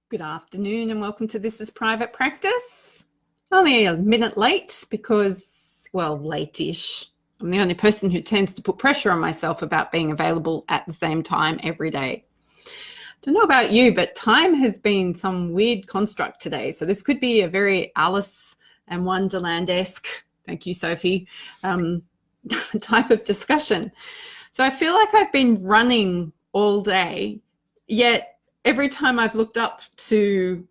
Good afternoon and welcome to This is Private Practice. Only a minute late because, well, late-ish. I'm the only person who tends to put pressure on myself about being available at the same time every day. Don't know about you, but time has been some weird construct today. So this could be a very Alice and Wonderland-esque, thank you, Sophie, type of discussion. So I feel like I've been running all day, yet every time I've looked up to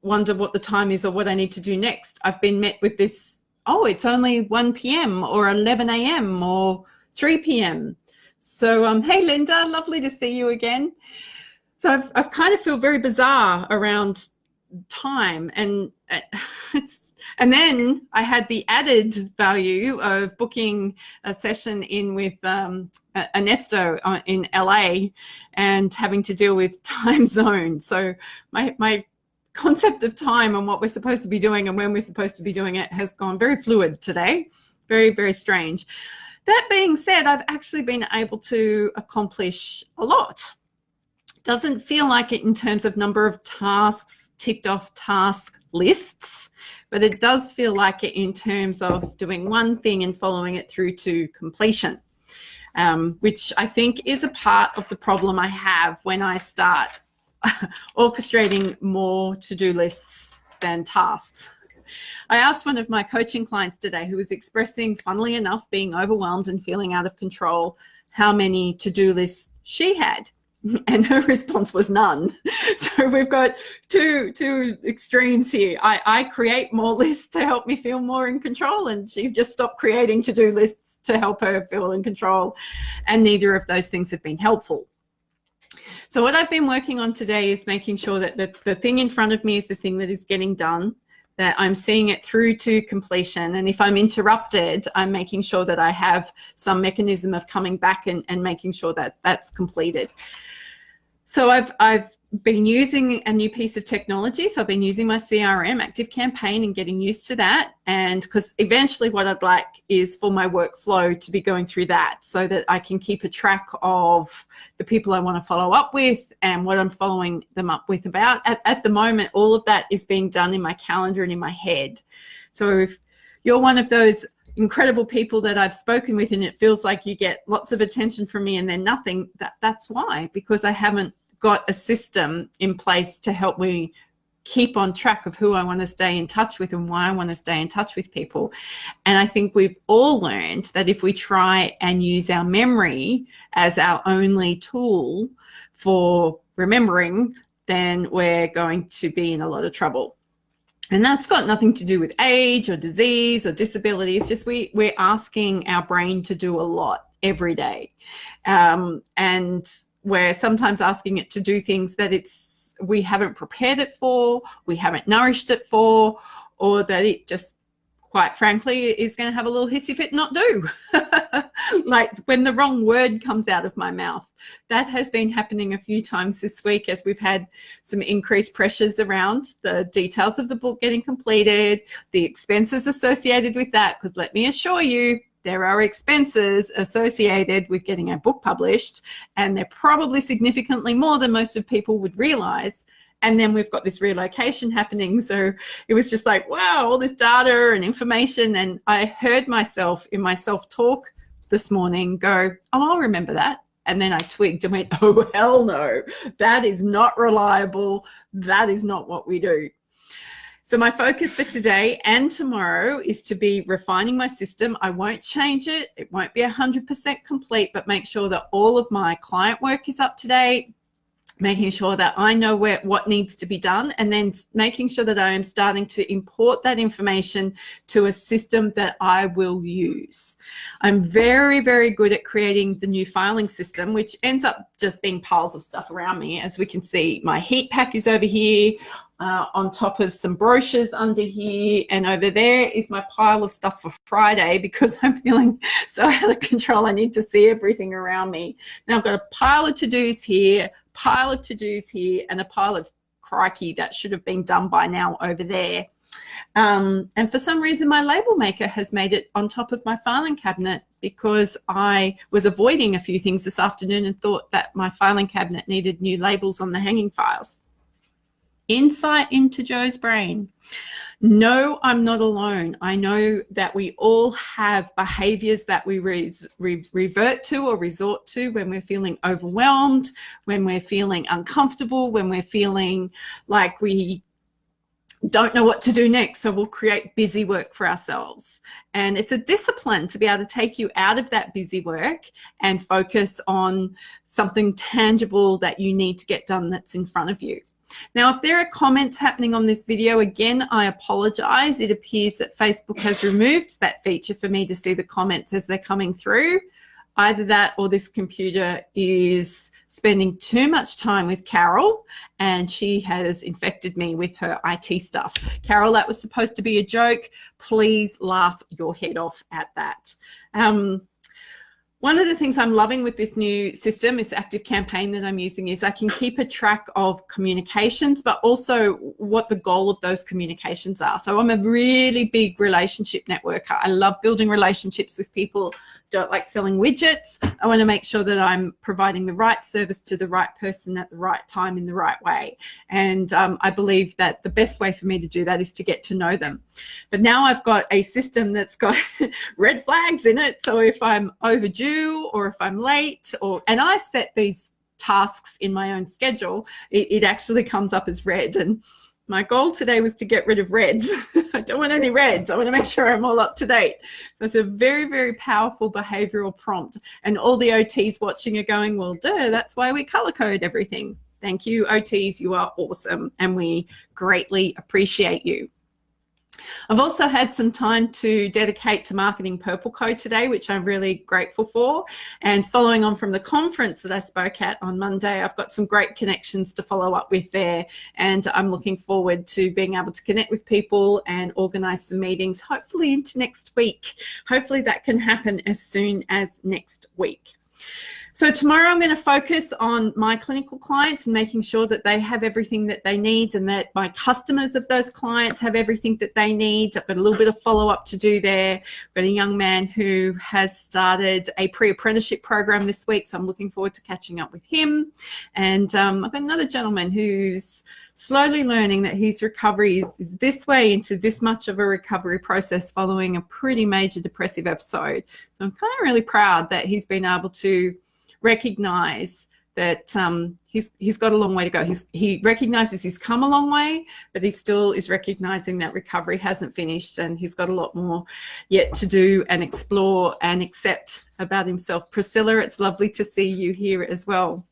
wonder what the time is or what I need to do next, I've been met with this, oh, it's only 1 p.m. or 11 a.m. or 3 p.m. So, hey, Linda, lovely to see you again. So I've kind of feel very bizarre around time, and then I had the added value of booking a session in with Ernesto in LA and having to deal with time zone. So my concept of time and what we're supposed to be doing and when we're supposed to be doing it has gone very fluid today. Very, very strange. That being said, I've actually been able to accomplish a lot. Doesn't feel like it in terms of number of tasks, ticked off task lists, but it does feel like it in terms of doing one thing and following it through to completion, which I think is a part of the problem I have when I start orchestrating more to-do lists than tasks. I asked one of my coaching clients today who was expressing, funnily enough, being overwhelmed and feeling out of control, how many to-do lists she had. And her response was none. So we've got two extremes here. I create more lists to help me feel more in control, and she's just stopped creating to-do lists to help her feel in control. And neither of those things have been helpful. So what I've been working on today is making sure that the thing in front of me is the thing that is getting done, that I'm seeing it through to completion. And if I'm interrupted, I'm making sure that I have some mechanism of coming back and making sure that that's completed. So I've been using a new piece of technology. So I've been using my CRM, Active Campaign, and getting used to that. And because eventually what I'd like is for my workflow to be going through that so that I can keep a track of the people I want to follow up with and what I'm following them up with about. At the moment, all of that is being done in my calendar and in my head. So if you're one of those incredible people that I've spoken with and it feels like you get lots of attention from me and then nothing, that's why, because I haven't got a system in place to help me keep on track of who I want to stay in touch with and why I want to stay in touch with people. And I think we've all learned that if we try and use our memory as our only tool for remembering, then we're going to be in a lot of trouble. And that's got nothing to do with age or disease or disability. It's just we're asking our brain to do a lot every day. And we're sometimes asking it to do things that we haven't prepared it for, we haven't nourished it for, or that it just, quite frankly, is going to have a little hissy fit and not do. Like when the wrong word comes out of my mouth. That has been happening a few times this week as we've had some increased pressures around the details of the book getting completed, the expenses associated with that, because let me assure you, there are expenses associated with getting a book published, and they're probably significantly more than most of people would realize. And then we've got this relocation happening. So it was just like, wow, all this data and information. And I heard myself in my self-talk this morning go, oh, I'll remember that. And then I twigged and went, oh, hell no, that is not reliable. That is not what we do. So my focus for today and tomorrow is to be refining my system. I won't change it. It won't be 100% complete, but make sure that all of my client work is up to date, making sure that I know what needs to be done, and then making sure that I am starting to import that information to a system that I will use. I'm very, very good at creating the new filing system, which ends up just being piles of stuff around me. As we can see, my heat pack is over here. On top of some brochures under here, and over there is my pile of stuff for Friday because I'm feeling so out of control. I need to see everything around me. Now I've got a pile of to-dos here, pile of to-dos here, and a pile of crikey that should have been done by now over there. And for some reason, my label maker has made it on top of my filing cabinet because I was avoiding a few things this afternoon and thought that my filing cabinet needed new labels on the hanging files. Insight into Joe's brain. No, I'm not alone. I know that we all have behaviors that we revert to or resort to when we're feeling overwhelmed, when we're feeling uncomfortable, when we're feeling like we don't know what to do next. So we'll create busy work for ourselves. And it's a discipline to be able to take you out of that busy work and focus on something tangible that you need to get done that's in front of you. Now, if there are comments happening on this video, again, I apologize. It appears that Facebook has removed that feature for me to see the comments as they're coming through. Either that or this computer is spending too much time with Carol and she has infected me with her IT stuff. Carol, that was supposed to be a joke. Please laugh your head off at that. One of the things I'm loving with this new system, this active campaign that I'm using, is I can keep a track of communications, but also what the goal of those communications are. So I'm a really big relationship networker. I love building relationships with people. Don't like selling widgets. I want to make sure that I'm providing the right service to the right person at the right time in the right way. And I believe that the best way for me to do that is to get to know them. But now I've got a system that's got red flags in it. So if I'm overdue or if I'm late, and I set these tasks in my own schedule, it actually comes up as red. And my goal today was to get rid of reds. I don't want any reds. I want to make sure I'm all up to date. So it's a very, very powerful behavioral prompt. And all the OTs watching are going, well, duh, that's why we color code everything. Thank you, OTs. You are awesome. And we greatly appreciate you. I've also had some time to dedicate to marketing Purple Code today, which I'm really grateful for. And following on from the conference that I spoke at on Monday, I've got some great connections to follow up with there. And I'm looking forward to being able to connect with people and organize some meetings, hopefully into next week. Hopefully that can happen as soon as next week. So tomorrow I'm going to focus on my clinical clients and making sure that they have everything that they need and that my customers of those clients have everything that they need. I've got a little bit of follow-up to do there. I've got a young man who has started a pre-apprenticeship program this week, so I'm looking forward to catching up with him. And I've got another gentleman who's slowly learning that his recovery is this way into this much of a recovery process following a pretty major depressive episode. So I'm kind of really proud that he's been able to recognize that he's got a long way to go. He recognizes he's come a long way, but he still is recognizing that recovery hasn't finished and he's got a lot more yet to do and explore and accept about himself. Priscilla, it's lovely to see you here as well.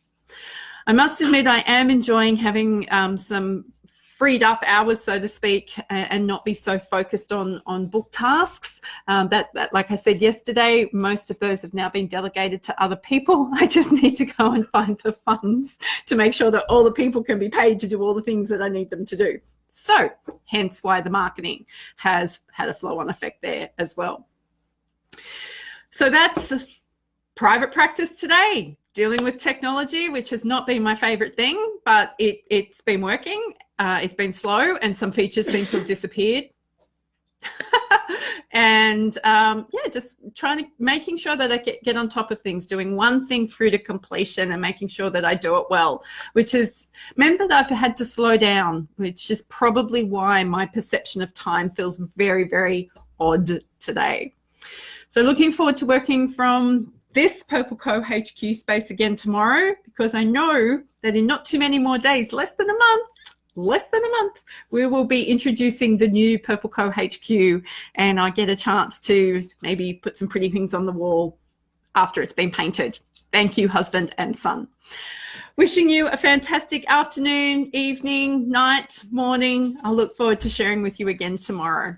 I must admit I am enjoying having some freed up hours, so to speak, and not be so focused on book tasks. That, like I said yesterday, most of those have now been delegated to other people. I just need to go and find the funds to make sure that all the people can be paid to do all the things that I need them to do. So hence why the marketing has had a flow-on effect there as well. So that's private practice today, dealing with technology, which has not been my favorite thing, but it's been working. It's been slow and some features seem to have disappeared. And yeah, just making sure that I get on top of things, doing one thing through to completion and making sure that I do it well, which has meant that I've had to slow down, which is probably why my perception of time feels very, very odd today. So looking forward to working from this Purple Co HQ space again tomorrow, because I know that in not too many more days, less than a month, we will be introducing the new Purple Co HQ, and I get a chance to maybe put some pretty things on the wall after it's been painted. Thank you, husband and son. Wishing you a fantastic afternoon, evening, night, morning. I look forward to sharing with you again tomorrow.